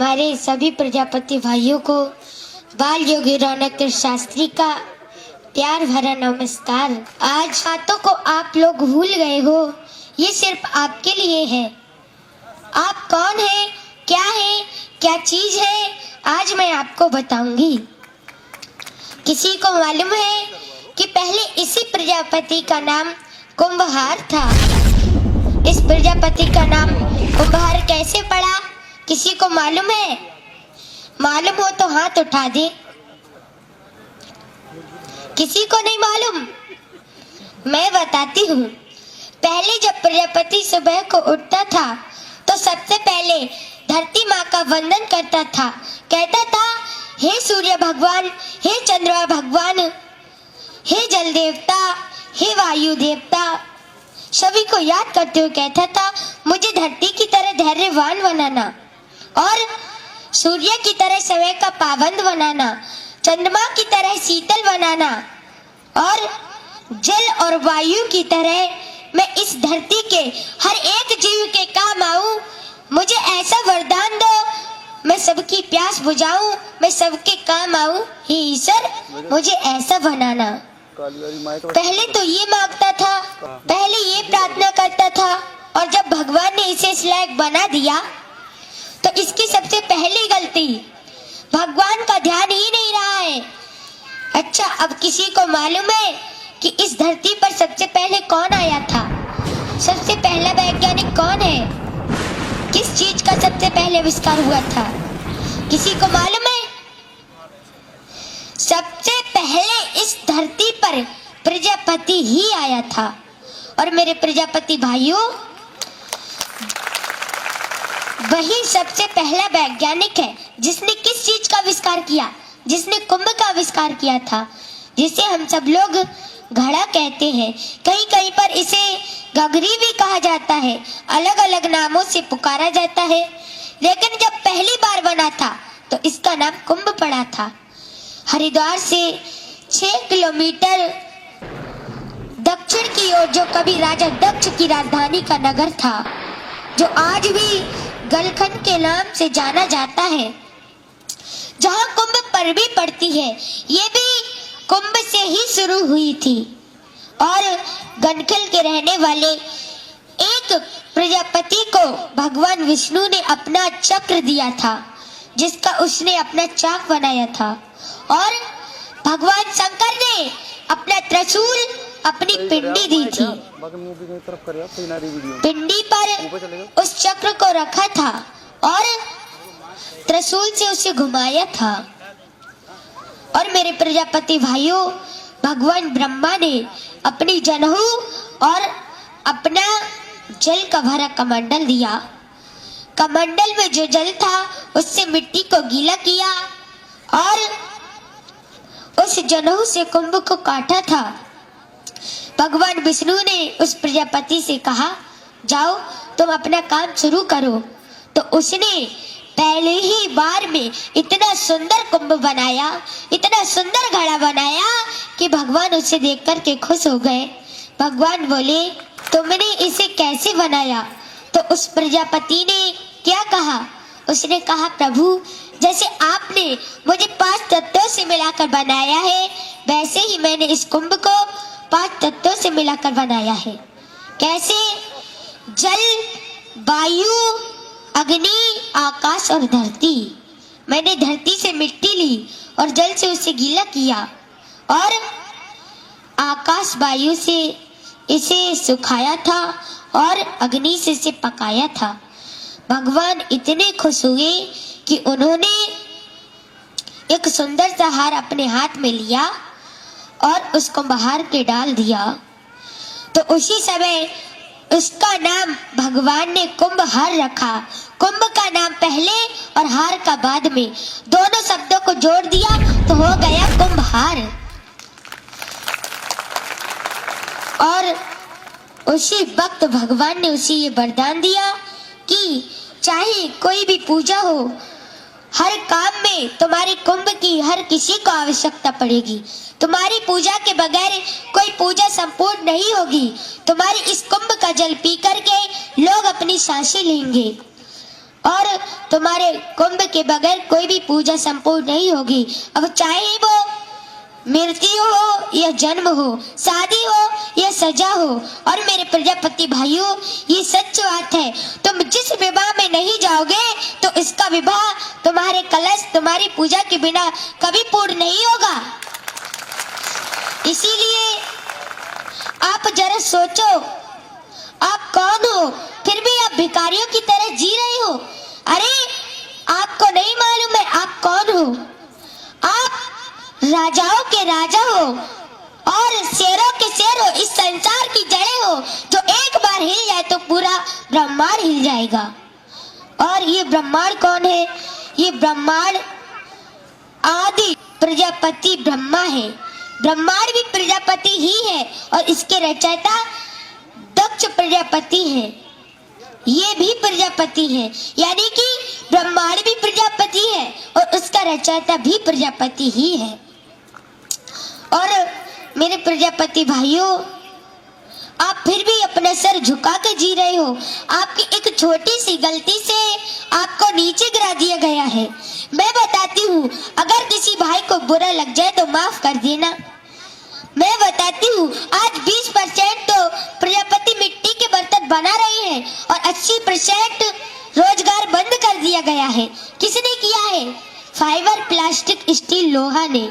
हमारे सभी प्रजापति भाइयों को बाल योगी रौनक शास्त्री का प्यार भरा नमस्कार। आज बातों को आप लोग भूल गए हो, ये सिर्फ आपके लिए है। आप कौन है, क्या चीज है, आज मैं आपको बताऊंगी। किसी को मालूम है कि पहले इसी प्रजापति का नाम कुंभहार था। इस प्रजापति का नाम कुंभहार कैसे पड़ा, किसी को मालूम है? मालूम हो तो हाथ उठा दे। किसी को नहीं मालूम? मैं बताती हूँ। पहले जब प्रजापति सुबह को उठता था तो सबसे पहले धरती माँ का वंदन करता था। कहता था, हे सूर्य भगवान, हे चंद्रमा भगवान, हे जल देवता, हे वायु देवता, सभी को याद करते हुए कहता था, मुझे धरती की तरह धैर्यवान बनाना और सूर्य की तरह समय का पाबंद बनाना, चंद्रमा की तरह शीतल बनाना और जल और वायु की तरह मैं इस धरती के हर एक जीव के काम आऊं। मुझे ऐसा वरदान दो, मैं सबकी प्यास बुझाऊं, मैं सबके काम आऊं। हे ईश्वर, मुझे ऐसा बनाना। पहले तो ये मांगता था, पहले ये प्रार्थना करता था, और जब भगवान ने इसे इस लायक बना दिया तो इसकी सबसे पहली गलती भगवान का ध्यान ही नहीं रहा है। अच्छा, अब किसी को मालूम है कि इस धरती पर सबसे पहले कौन आया था? सबसे पहला वैज्ञानिक कौन है? किस चीज का सबसे पहले आविष्कार हुआ था? किसी को मालूम है? सबसे पहले इस धरती पर प्रजापति ही आया था। और मेरे प्रजापति भाइयों, वही सबसे पहला वैज्ञानिक है जिसने किस चीज का आविष्कार किया? जिसने कुंभ का आविष्कार किया था, जिसे हम सब लोग घड़ा कहते हैं। कहीं कहीं पर इसे गगरी भी कहा जाता है, अलग अलग नामों से पुकारा जाता है। लेकिन जब पहली बार बना था तो इसका नाम कुंभ पड़ा था। हरिद्वार से 6 किलोमीटर दक्षिण की ओर जो कभी राजा दक्ष की राजधानी का नगर था, जो आज भी गलखंड के नाम से जाना जाता है, जहाँ कुंभ परवी पड़ती है, ये भी कुंभ से ही शुरू हुई थी। और गलखंड के रहने वाले एक प्रजापति को भगवान विष्णु ने अपना चक्र दिया था, जिसका उसने अपना चाक बनाया था। और भगवान शंकर ने अपना त्रिशूल, अपनी पिंडी दी थी। पिंडी पर उस चक्र को रखा था और त्रिशूल से उसे घुमाया था। और मेरे प्रजापति भाइयों, भगवान ब्रह्मा ने अपनी जनेऊ और अपना जल का भरा कमंडल दिया। कमंडल में जो जल था उससे मिट्टी को गीला किया और उस जनेऊ से कुंभ को काटा था। भगवान विष्णु ने उस प्रजापति से कहा, जाओ तुम अपना काम शुरू करो। तो उसने पहले ही बार में इतना सुंदर कुंभ बनाया, इतना सुंदर घड़ा बनाया कि भगवान उसे देख कर के खुश हो गए। भगवान बोले, तुमने इसे कैसे बनाया? तो उस प्रजापति ने क्या कहा? उसने कहा, प्रभु, जैसे आपने मुझे 5 तत्वों से मिलाकर बनाया है, वैसे ही मैंने इस कुंभ को 5 तत्वों से मिलाकर बनाया है। कैसे? जल, वायु, अग्नि, आकाश और धरती। मैंने धरती से मिट्टी ली और जल से उसे गीला किया और आकाश वायु से इसे सुखाया था और अग्नि से इसे पकाया था। भगवान इतने खुश हुए कि उन्होंने एक सुंदर सा हार अपने हाथ में लिया और उसको बाहर के डाल दिया। तो उसी समय उसका नाम भगवान ने कुंभहार रखा। कुंभ का नाम पहले और हार का बाद में, दोनों शब्दों को जोड़ दिया तो हो गया कुंभहार। और उसी वक्त भगवान ने उसे ये वरदान दिया कि चाहे कोई भी पूजा हो, हर काम में तुम्हारी कुंभ की हर किसी को आवश्यकता पड़ेगी। तुम्हारी पूजा के बगैर कोई पूजा संपूर्ण नहीं होगी। तुम्हारी इस कुंभ का जल पी करके लोग अपनी सांसें लेंगे। और तुम्हारे कुंभ के बगैर कोई भी पूजा संपूर्ण नहीं होगी। अब चाहे वो मृत्यु हो या जन्म हो, शादी हो या सजा हो। और मेरे प्रजापति भाइयों, ये सच बात है, तुम जिस विवाह में नहीं जाओगे तो इसका विवाह तुम्हारे कलश, तुम्हारी पूजा के बिना कभी पूर्ण नहीं होगा। इसीलिए आप जरा सोचो, आप कौन हो, फिर भी आप भिखारियों की तरह जी रहे हो। अरे आपको नहीं मालूम है आप कौन हो? आप राजाओं के राजा हो और शेरों के शेर हो, इस संसार की जड़ें हो। जो एक बार हिल जाए तो पूरा ब्रह्मांड हिल जाएगा। और ये ब्रह्मांड कौन है? ये ब्रह्मांड आदि प्रजापति ब्रह्मा है। ब्रह्मांड भी प्रजापति ही है और इसके रचयिता दक्ष प्रजापति है। ये भी प्रजापति है, यानी कि ब्रह्मांड भी प्रजापति है और उसका रचयिता भी प्रजापति ही है। और मेरे प्रजापति भाइयों, आप फिर भी अपना सर झुका कर जी रहे हो। आपकी एक छोटी सी गलती से आपको नीचे गिरा दिया गया है। मैं बताती हूँ, अगर किसी भाई को बुरा लग जाए तो माफ कर देना। मैं बताती हूँ, आज 20% तो प्रजापति मिट्टी के बर्तन बना रहे हैं और 80% रोजगार बंद कर दिया गया है। किसने किया है? फाइबर, प्लास्टिक, स्टील, लोहा ने।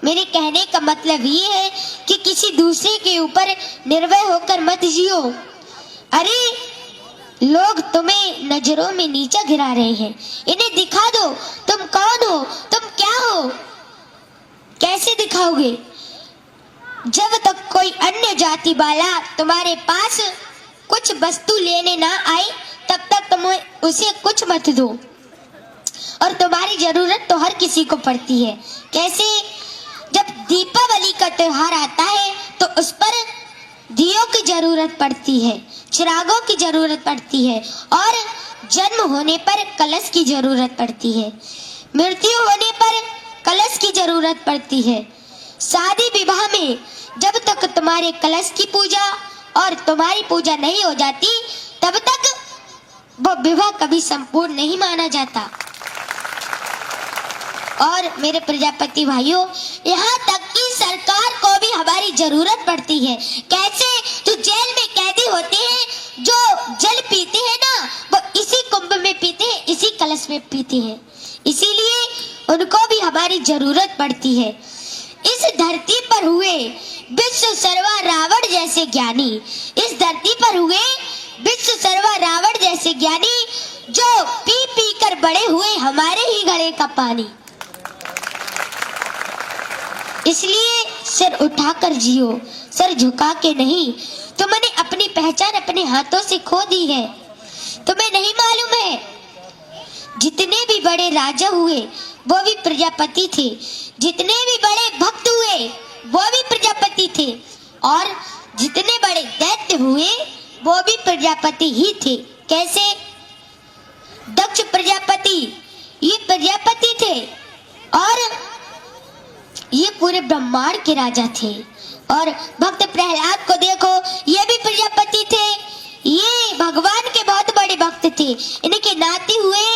मेरे कहने का मतलब ये है कि किसी दूसरे के ऊपर निर्भय होकर मत जियो। अरे लोग तुम्हें नजरों में नीचा गिरा रहे हैं, इन्हें दिखा दो तुम कौन हो, तुम क्या हो। कैसे दिखाओगे? जब तक कोई अन्य जाति वाला तुम्हारे पास कुछ वस्तु लेने ना आए तब तक तुम उसे कुछ मत दो। और तुम्हारी जरूरत तो हर किसी को पड़ती है। कैसे? जब दीपावली का त्योहार आता है तो उस पर दियों की जरूरत पड़ती है, चिरागों की जरूरत पड़ती है और जन्म होने पर कलश की जरूरत पड़ती है, मृत्यु होने पर कलश की जरूरत पड़ती है। शादी विवाह में जब तक तुम्हारे कलश की पूजा और तुम्हारी पूजा नहीं हो जाती तब तक वो विवाह कभी संपूर्ण नहीं माना जाता। और मेरे प्रजापति भाइयों, यहाँ तक कि सरकार को भी हमारी जरूरत पड़ती है। कैसे? जो जेल में कैदी होते हैं, जो जल पीते हैं ना, वो इसी कुंभ में पीते हैं, इसी कलश में पीते हैं। इसीलिए उनको भी हमारी जरूरत पड़ती है। इस धरती पर हुए विश्व सर्वा रावण जैसे ज्ञानी, इस धरती पर हुए विश्व सर्वा रावण जैसे ज्ञानी, जो पी पी कर बड़े हुए हमारे ही गले का पानी। इसलिए सिर उठाकर जियो, सर झुका के नहीं। तुमने अपनी पहचान अपने हाथों से खो दी है। तुम्हें नहीं मालूम है, जितने भी बड़े राजा हुए वो भी प्रजापति थे, जितने भी बड़े भक्त हुए वो भी प्रजापति थे और जितने बड़े दैत्य हुए वो भी प्रजापति ही थे। कैसे? दक्ष प्रजापति ये प्रजापति थे और ये पूरे ब्रह्मांड के राजा थे। और भक्त प्रहलाद को देखो, ये भी प्रजापति थे, ये भगवान के बहुत बड़े भक्त थे। इनके नाते हुए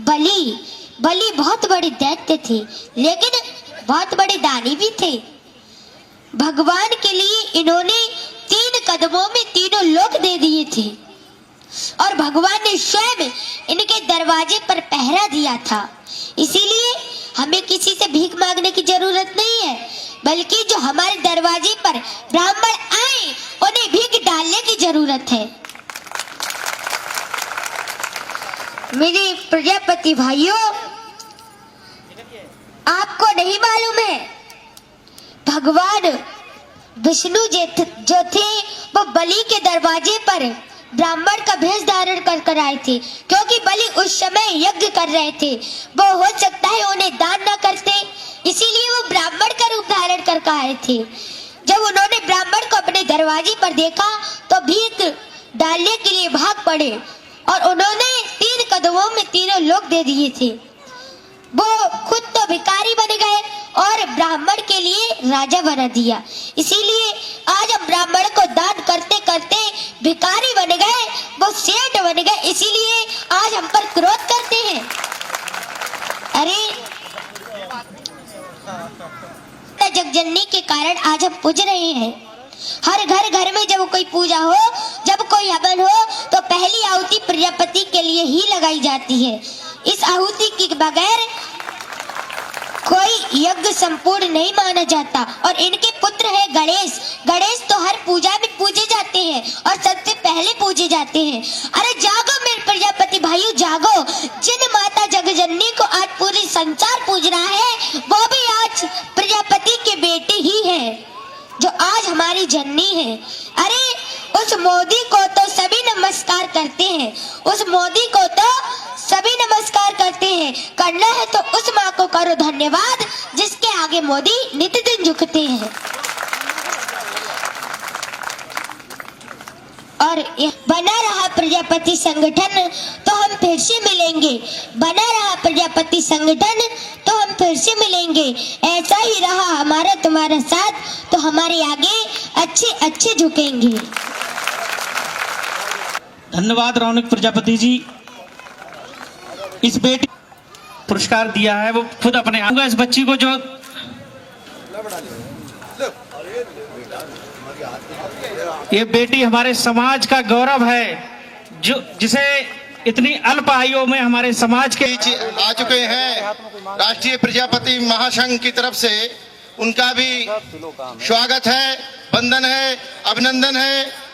बलि, बलि बहुत बड़े दैत्य थे लेकिन बहुत बड़े दानी भी थे। भगवान के लिए इन्होंने 3 कदमों में तीनों लोक दे दिए थे और भगवान ने स्वयं इनके दरवाजे पर पहरा दिया था। इसीलिए हमें किसी से भीख मांगने की जरूरत नहीं है, बल्कि जो हमारे दरवाजे पर ब्राह्मण आए उन्हें भीख डालने की जरूरत है। मेरे प्रजापति भाइयों, आपको नहीं मालूम है, भगवान विष्णु जो थे वो बलि के दरवाजे पर ब्राह्मण का भेष धारण कर आए थे, क्योंकि बलि उस समय यज्ञ कर रहे थे। वो हो सकता है उन्हें दान न करते, इसीलिए वो ब्राह्मण का रूप धारण कर आए थे। जब उन्होंने ब्राह्मण को अपने दरवाजे पर देखा तो भीख डालने के लिए भाग पड़े और उन्होंने 3 कदमों में तीनों लोक दे दिए थे। वो खुद तो भिखारी बन गए और ब्राह्मण के लिए राजा बना दिया। इसीलिए आज हम ब्राह्मण को दान करते करते भिखारी बन गए वो सेठ बन गए, इसीलिए आज हम पर क्रोध करते हैं। अरे जगजननी के कारण आज हम पूज रहे हैं। हर घर में जब कोई पूजा हो, जब कोई हवन हो, तो पहली आहुति प्रजापति के लिए ही लगाई जाती है। इस आहुति के बगैर कोई यज्ञ संपूर्ण नहीं माना जाता। और इनके पुत्र है गणेश। गणेश तो हर पूजा में पूजे जाते हैं और सबसे पहले पूजे जाते हैं। अरे जागो मेरे प्रजापति भाइयों, जागो। जिन माता जगजननी को आज पूरी संसार पूज रहा है, वो भी आज प्रजापति के बेटे ही है, जो आज हमारी जननी है। अरे उस मोदी को तो सभी नमस्कार करते हैं, उस मोदी को तो सभी नमस्कार करते हैं। करना है तो उस माँ को करो धन्यवाद, जिसके आगे मोदी नित्य दिन झुकते हैं। और बना रहा प्रजापति संगठन तो हम फिर से मिलेंगे, बना रहा प्रजापति संगठन तो हम फिर से मिलेंगे। ऐसा ही रहा हमारा तुम्हारा साथ तो हमारे आगे अच्छे अच्छे झुकेंगे। धन्यवाद रौनक प्रजापति जी। इस बेटी पुरस्कार दिया है, वो खुद अपने आऊंगा इस बच्ची को, जो ये बेटी हमारे समाज का गौरव है, जो जिसे इतनी अल्प आयु में हमारे समाज के आ चुके हैं। राष्ट्रीय प्रजापति महासंघ की तरफ से उनका भी स्वागत है, वंदन है, अभिनंदन है।